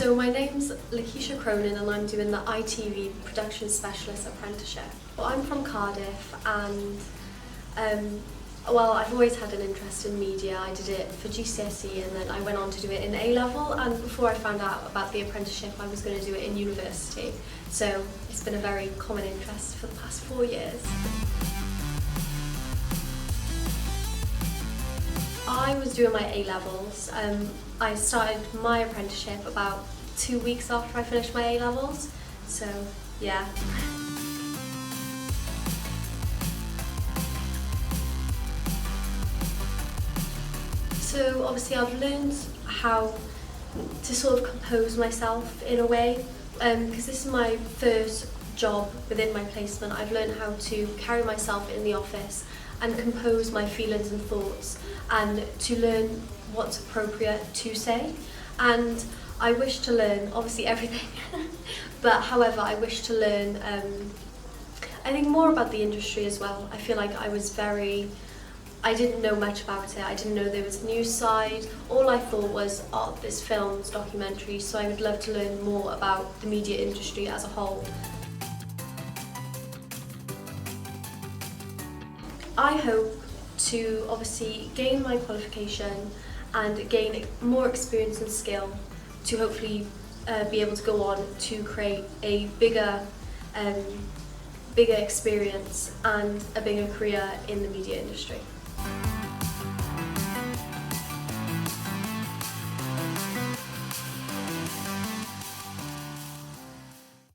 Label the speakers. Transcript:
Speaker 1: So my name's Lakisha Cronin and I'm doing the ITV Production Specialist Apprenticeship. Well, I'm from Cardiff and well, I've always had an interest in media. I did it for GCSE and then I went on to do it in A-level, and before I found out about the apprenticeship I was going to do it in university. So it's been a very common interest for the past 4 years. I was doing my A-levels. I started my apprenticeship about 2 weeks after I finished my A-levels, so yeah. So obviously I've learned how to sort of compose myself in a way, because this is my first job within my placement. I've learned how to carry myself in the office and compose my feelings and thoughts, and to learn what's appropriate to say. And I wish to learn obviously everything, but however I wish to learn I think more about the industry as well. I feel like I didn't know much about it. I didn't know there was a news side. All I thought was, oh, there's films, documentaries, so I would love to learn more about the media industry as a whole. I hope to obviously gain my qualification and gain more experience and skill to hopefully be able to go on to create a bigger experience and a bigger career in the media industry.